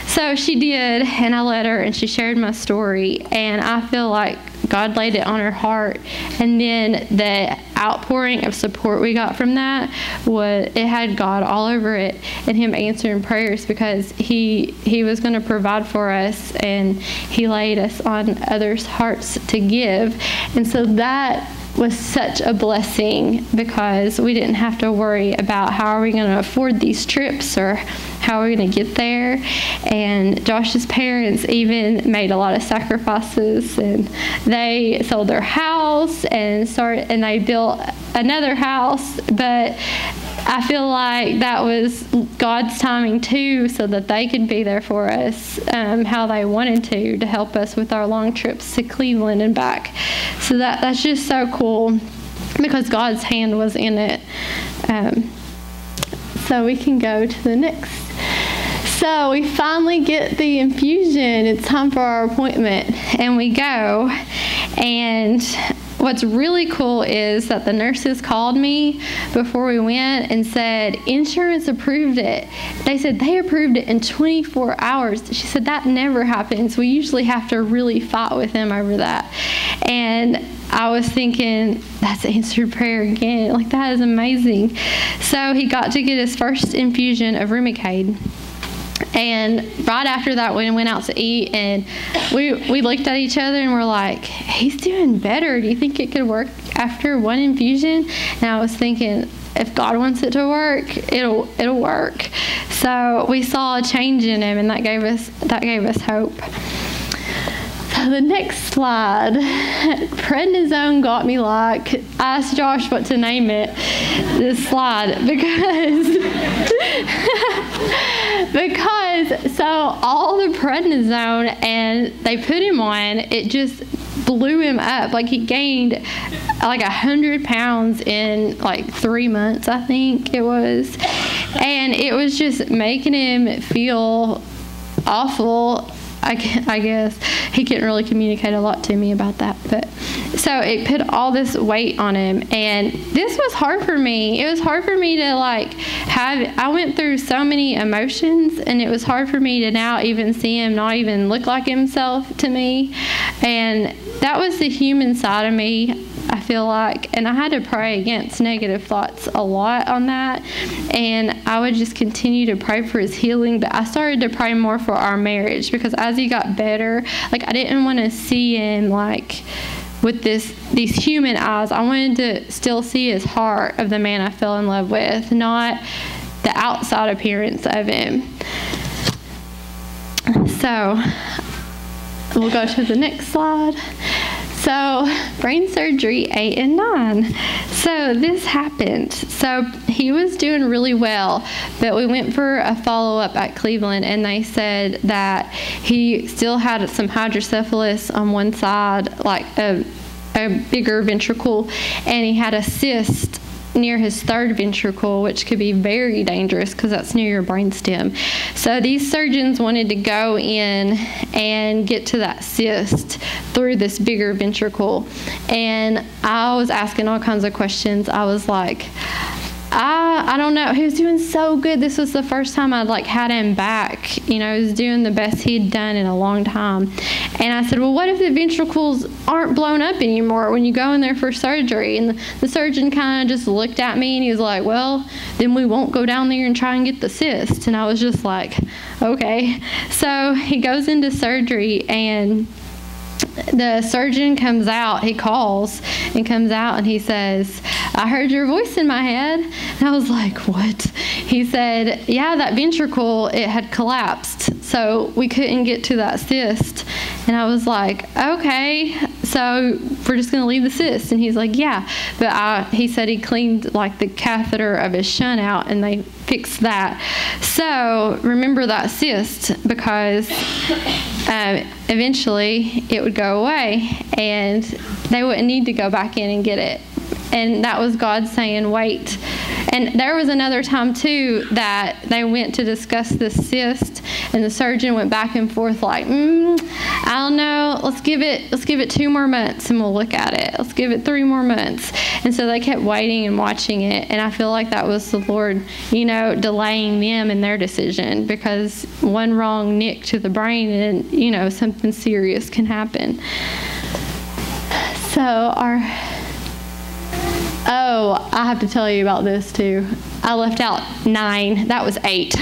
so she did, and I let her, and she shared my story. And I feel like God laid it on her heart. And then the outpouring of support we got from that it had God all over it, and Him answering prayers, because He was going to provide for us, and He laid us on others' hearts to give. And so that was such a blessing, because we didn't have to worry about how are we going to afford these trips or how are we going to get there. And Josh's parents even made a lot of sacrifices, and they sold their house and they built another house. But I feel like that was God's timing too, so that they could be there for us how they wanted to help us with our long trips to Cleveland and back. So that's just so cool, because God's hand was in it. So we can go to the next. So we finally get the infusion. It's time for our appointment, and we go. And what's really cool is that the nurses called me before we went and said, insurance approved it. They said they approved it in 24 hours. She said that never happens. We usually have to really fight with them over that. And I was thinking, that's answered prayer again. That is amazing. So he got to get his first infusion of Remicade. And right after that, we went out to eat, and we looked at each other and we're like, he's doing better. Do you think it could work after one infusion? And I was thinking, if God wants it to work, it'll work. So we saw a change in him, and that gave us hope. So the next slide, prednisone got me I asked Josh what to name it, this slide, because so all the prednisone, and they put him on, it just blew him up. He gained 100 pounds in 3 months, I think it was. And it was just making him feel awful. I guess he couldn't really communicate a lot to me about that, but so it put all this weight on him, and this was hard for me. It was hard for me to I went through so many emotions, and it was hard for me to now even see him not even look like himself to me. And that was the human side of me, I feel like, and I had to pray against negative thoughts a lot on that, and I would just continue to pray for his healing. But I started to pray more for our marriage, because as he got better, I didn't want to see him with these human eyes. I wanted to still see his heart of the man I fell in love with, not the outside appearance of him. So we'll go to the next slide. So brain surgery 8 and 9. So this happened. So he was doing really well, but we went for a follow-up at Cleveland, and they said that he still had some hydrocephalus on one side, a bigger ventricle, and he had a cyst near his third ventricle, which could be very dangerous because that's near your brainstem. So these surgeons wanted to go in and get to that cyst through this bigger ventricle. And I was asking all kinds of questions. I was like, I don't know. He was doing so good. This was the first time I'd had him back. He was doing the best he'd done in a long time. And I said, well, what if the ventricles aren't blown up anymore when you go in there for surgery? And the surgeon kind of just looked at me and he was like, well, then we won't go down there and try and get the cyst. And I was just like, okay. So he goes into surgery, and the surgeon comes out, he calls and comes out, and he says, I heard your voice in my head. And I was like, what? He said, yeah, that ventricle, it had collapsed, so we couldn't get to that cyst. And I was like, okay, so we're just going to leave the cyst. And he's like, yeah. But he said he cleaned the catheter of his shunt out, and they fixed that. So remember that cyst, because eventually it would go away and they wouldn't need to go back in and get it. And that was God saying, wait. And there was another time too that they went to discuss this cyst, and the surgeon went back and forth I don't know, let's give it 2 more months and we'll look at it. Let's give it 3 more months. And so they kept waiting and watching it, and I feel like that was the Lord, delaying them in their decision, because one wrong nick to the brain and, something serious can happen. So I have to tell you about this too. I left out 9. That was 8.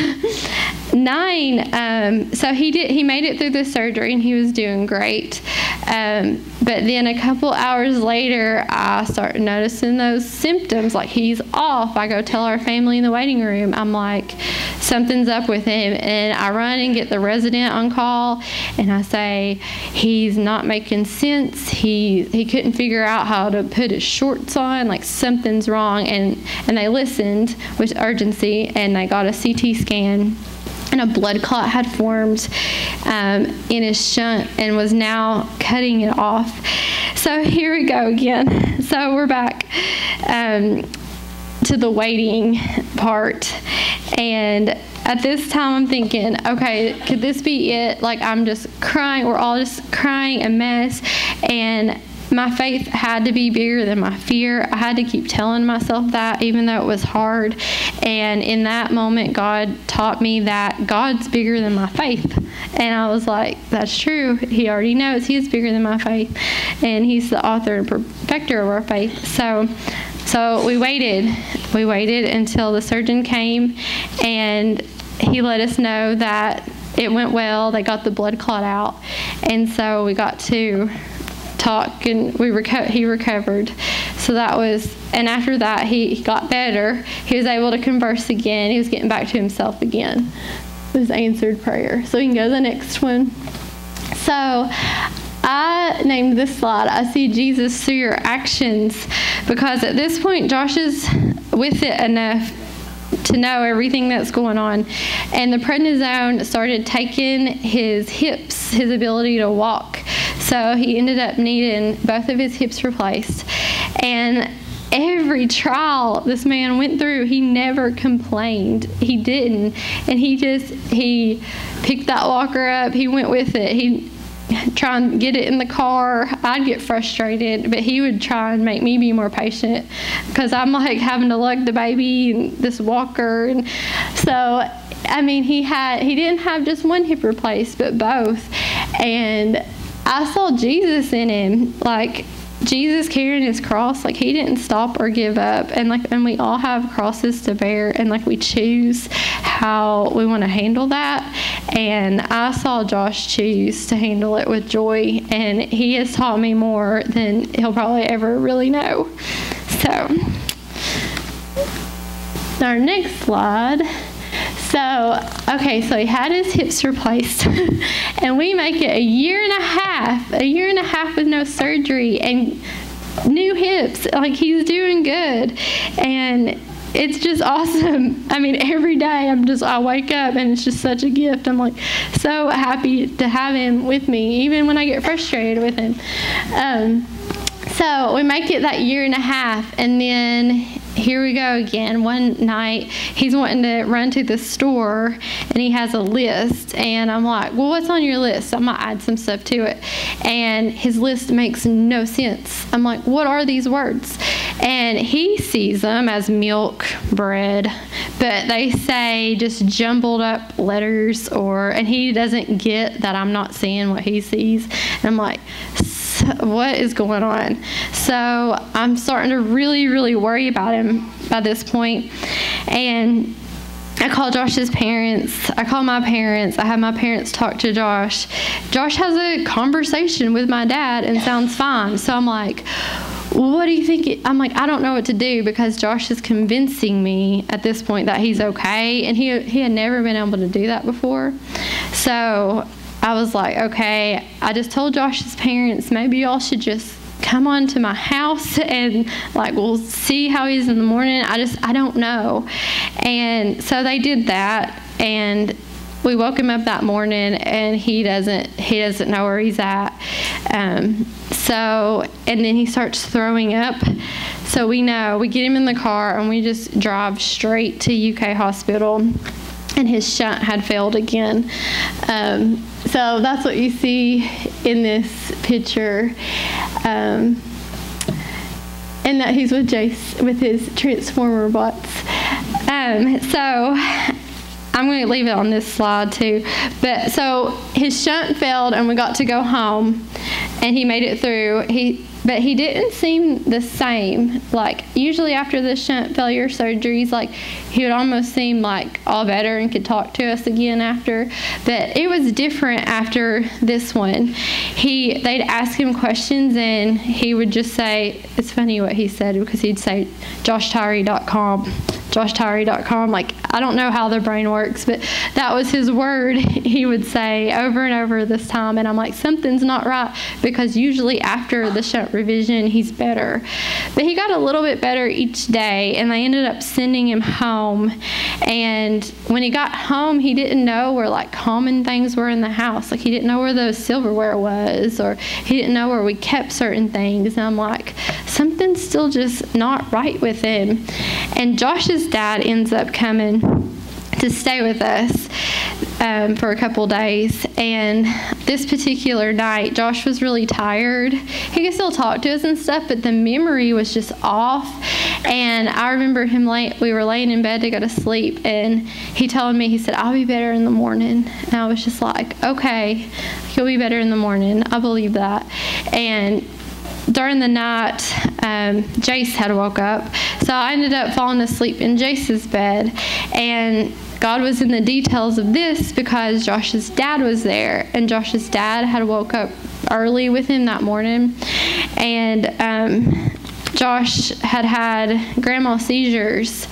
9. So he made it through the surgery and he was doing great. But then a couple hours later, I started noticing those symptoms, he's off. I go tell our family in the waiting room. I'm like, something's up with him. And I run and get the resident on call, and I say, he's not making sense. He couldn't figure out how to put his shorts on. Something's wrong. And they listened with urgency, and they got a CT scan. And a blood clot had formed in his shunt and was now cutting it off. So here we go again. So we're back to the waiting part. And at this time, I'm thinking, okay, could this be it? I'm just crying. We're all just crying a mess. And my faith had to be bigger than my fear. I had to keep telling myself that, even though it was hard. And in that moment, God taught me that God's bigger than my faith. And I was like, that's true. He already knows He is bigger than my faith. And He's the author and perfecter of our faith. So we waited. We waited until the surgeon came, and he let us know that it went well. They got the blood clot out. And so we got to talk, and he recovered. So that was, and after that he got better. He was able to converse again. He was getting back to himself again. It was answered prayer. So we can go to the next one. So I named this slide, I See Jesus Through Your Actions, because at this point Josh is with it enough to know everything that's going on. And the prednisone started taking his hips, his ability to walk. So he ended up needing both of his hips replaced. And every trial this man went through, he never complained. He didn't. And he picked that walker up. He went with it. He try and get it in the car. I'd get frustrated, but he would try and make me be more patient, because I'm having to lug the baby and this walker. And so, he didn't have just one hip replaced, but both. And I saw Jesus in him, Jesus carrying his cross. He didn't stop or give up. And we all have crosses to bear, and we choose how we want to handle that. And I saw Josh choose to handle it with joy, and he has taught me more than he'll probably ever really know. So our next slide. So he had his hips replaced, and we make it a year and a half with no surgery and new hips. He's doing good, and it's just awesome. Every day I wake up and it's just such a gift. I'm so happy to have him with me, even when I get frustrated with him. So we make it that year and a half, and then here we go again. One night, he's wanting to run to the store, and he has a list. And I'm like, well, what's on your list? I might add some stuff to it. And his list makes no sense. I'm like, what are these words? And he sees them as milk, bread, but they say just jumbled up letters, and he doesn't get that I'm not seeing what he sees. And I'm like, what is going on? So I'm starting to really, really worry about him by this point. And I call Josh's parents. I call my parents. I have my parents talk to Josh. Josh has a conversation with my dad and sounds fine. So I'm like, what do you think? I'm like, I don't know what to do, because Josh is convincing me at this point that he's okay. And he had never been able to do that before. So I was like, okay, I just told Josh's parents, maybe y'all should just come on to my house and we'll see how he's in the morning. I don't know. And so they did that, and we woke him up that morning, and he doesn't know where he's at. And then he starts throwing up. So we get him in the car, and we just drive straight to UK Hospital, and his shunt had failed again. So that's what you see in this picture. And that he's with Jace with his Transformer bots. So I'm going to leave it on this slide too. But so his shunt failed, and we got to go home, and he made it through. But he didn't seem the same. Usually after the shunt failure surgeries, he would almost seem all better and could talk to us again after. But it was different after this one. They'd ask him questions, and he would just say, it's funny what he said, because he'd say, JoshTyree.com. JoshTyree.com. I don't know how the brain works, but that was his word he would say over and over this time. And I'm like, something's not right, because usually after the shunt revision, he's better. But he got a little bit better each day, and they ended up sending him home. And when he got home, he didn't know where common things were in the house. He didn't know where the silverware was, or he didn't know where we kept certain things. And I'm like, something's still just not right with him. And Josh's dad ends up coming to stay with us for a couple days. And this particular night, Josh was really tired. He could still talk to us and stuff, but the memory was just off. And I remember we were laying in bed to go to sleep, and he told me, he said, I'll be better in the morning. And I was just like, okay, you'll be better in the morning. I believe that. And during the night, Jace had woke up. So I ended up falling asleep in Jace's bed. And God was in the details of this, because Josh's dad was there. And Josh's dad had woke up early with him that morning. And Josh had grandma seizures.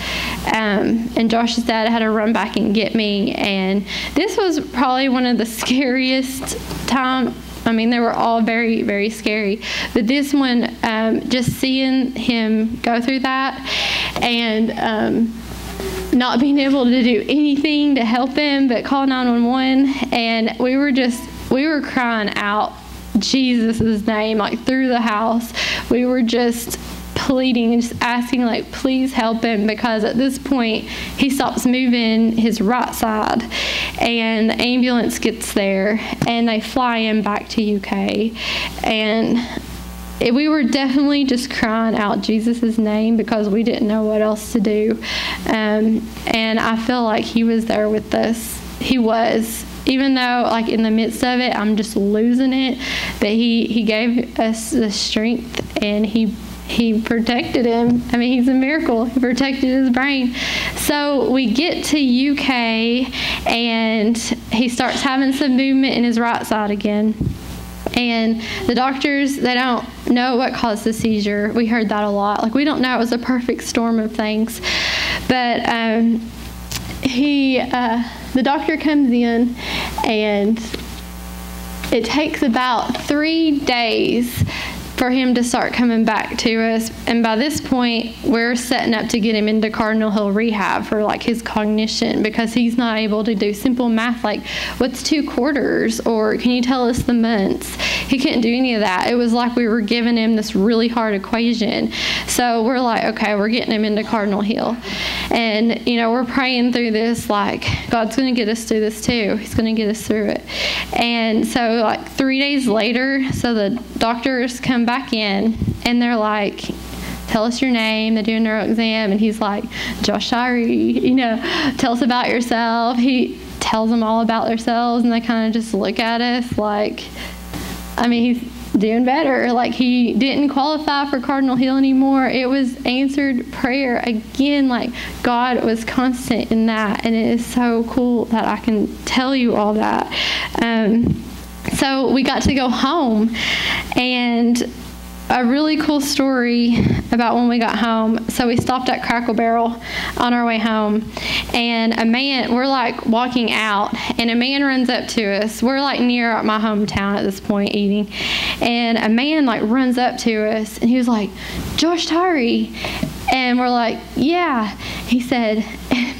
And Josh's dad had to run back and get me. And this was probably one of the scariest times. They were all very, very scary. But this one, just seeing him go through that, and not being able to do anything to help him but call 911. And we were crying out Jesus' name, through the house. We were just pleading and just asking, please help him, because at this point he stops moving his right side, and the ambulance gets there, and they fly him back to UK. And we were definitely just crying out Jesus' name, because we didn't know what else to do. And I feel like he was there with us. He was. Even though, in the midst of it, I'm just losing it, but he gave us the strength, and he protected him. He's a miracle. He protected his brain. So we get to UK, and he starts having some movement in his right side again. And the doctors, they don't know what caused the seizure. We heard that a lot. We don't know. It was a perfect storm of things. But the doctor comes in, and it takes about 3 days for him to start coming back to us. And by this point, we're setting up to get him into Cardinal Hill Rehab for like his cognition, because he's not able to do simple math like, what's 2 quarters, or can you tell us the months? He couldn't do any of that. It was like we were giving him this really hard equation. So we're like, okay, we're getting him into Cardinal Hill. And, we're praying through this like, God's going to get us through this too. He's going to get us through it. And so like 3 days later, so the doctors come back in and they're like, tell us your name. They do a neuro exam, and he's like, Josh Tyree, tell us about yourself. He tells them all about themselves, and they kind of just look at us like, he's doing better. Like, he didn't qualify for Cardinal Hill anymore. It was answered prayer again. Like, God was constant in that, and it is so cool that I can tell you all that. So we got to go home, and a really cool story about when we got home. So we stopped at Crackle Barrel on our way home, and we're like walking out, and a man runs up to us. We're like near my hometown at this point eating, and a man like runs up to us, and he was like, Josh Tyree. And we're like, yeah. He said,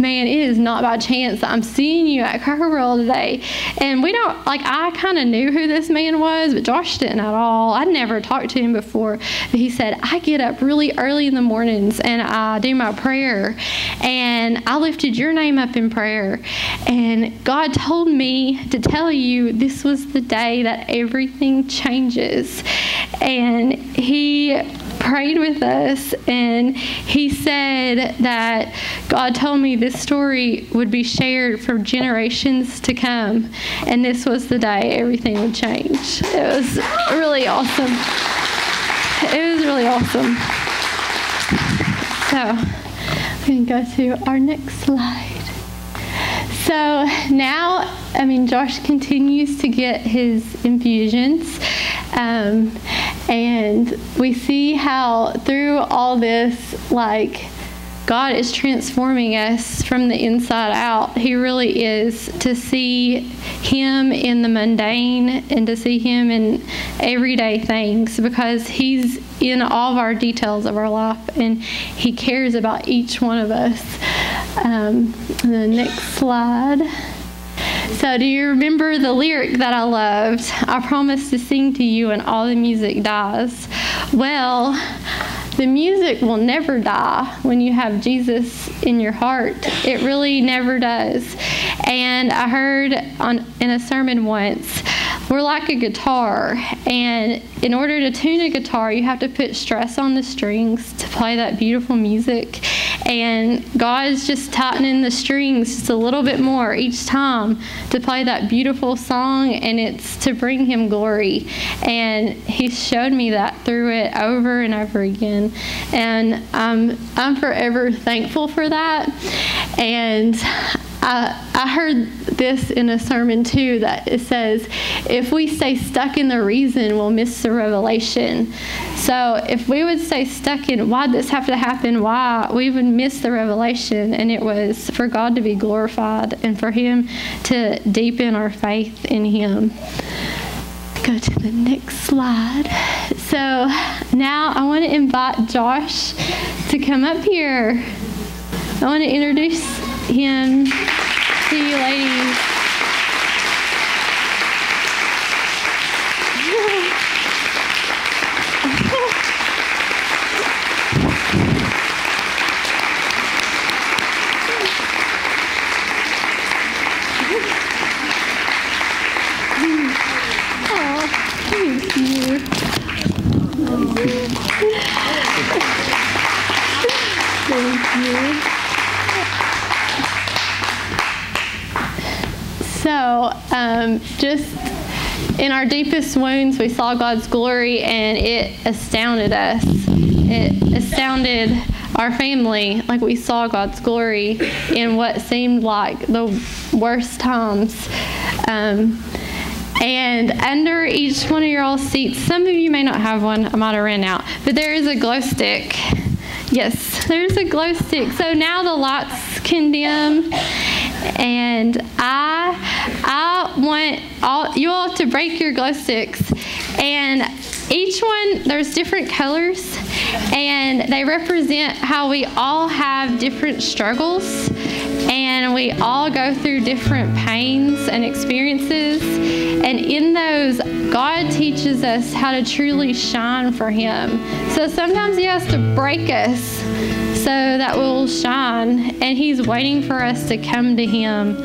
man, it is not by chance that I'm seeing you at Cracker Barrel today. And I kind of knew who this man was, but Josh didn't at all. I'd never talked to him before. But he said, I get up really early in the mornings and I do my prayer. And I lifted your name up in prayer. And God told me to tell you this was the day that everything changes. And he prayed with us, and he said that God told me this story would be shared for generations to come, and this was the day everything would change. It was really awesome. It was really awesome. So we can go to our next slide. So now, Josh continues to get his infusions. And we see how through all this, like, God is transforming us from the inside out. He really is. To see him in the mundane and to see him in everyday things, because he's in all of our details of our life, and he cares about each one of us. The next slide. So do you remember the lyric that I loved? I promise to sing to you when all the music dies. Well, the music will never die when you have Jesus in your heart. It really never does. And I heard in a sermon once, we're like a guitar, and in order to tune a guitar, you have to put stress on the strings to play that beautiful music. And God is just tightening the strings just a little bit more each time to play that beautiful song, and it's to bring him glory. And he showed me that through it over and over again. And I'm forever thankful for that. And I heard this in a sermon too, that it says, if we stay stuck in the reason, we'll miss the revelation. So if we would stay stuck in why this have to happen, why, we would miss the revelation. And it was for God to be glorified and for him to deepen our faith in him. Go to the next slide. So now I want to invite Josh to come up here. I want to introduce him to you ladies. Oh, thank you. Thank you. So, just in our deepest wounds, we saw God's glory, and it astounded us. It astounded our family. Like, we saw God's glory in what seemed like the worst times. And under each one of your all seats, some of you may not have one, I might have ran out, but there is a glow stick. Yes, there's a glow stick. So now the lights can dim, and I want you all to break your glow sticks. And each one, there's different colors, and they represent how we all have different struggles, and we all go through different pains and experiences. And in those, God teaches us how to truly shine for Him. So sometimes He has to break us so that we'll shine, and He's waiting for us to come to Him.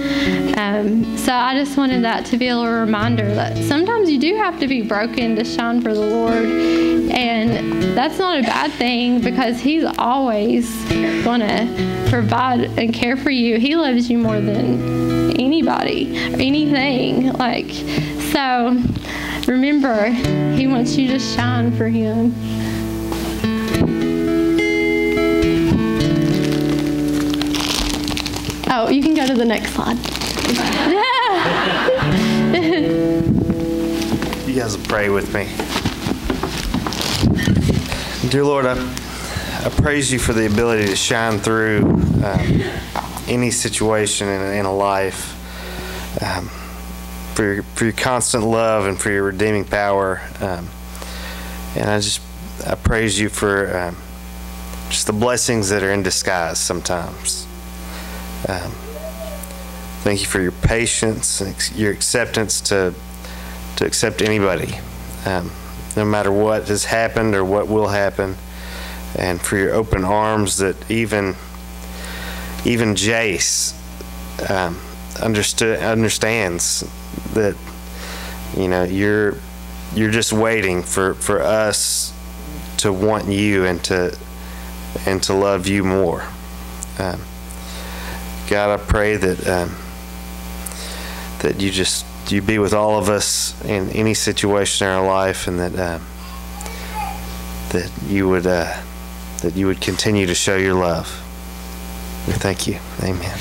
So I just wanted that to be a little reminder that sometimes you do have to be broken to shine for the Lord, and that's not a bad thing, because He's always going to provide and care for you. He loves you more than anybody or anything. So remember, He wants you to shine for Him. Oh, you can go to the next slide. You guys will pray with me. Dear Lord, I praise You for the ability to shine through any situation in a life, for your constant love and for Your redeeming power. And I praise You for just the blessings that are in disguise sometimes. Thank You for Your patience and Your acceptance to accept anybody, no matter what has happened or what will happen, and for Your open arms that even Jace understands that, you know, you're just waiting for us to want You and to love You more. God, I pray that You be with all of us in any situation in our life, and that You would continue to show Your love. We thank You. Amen.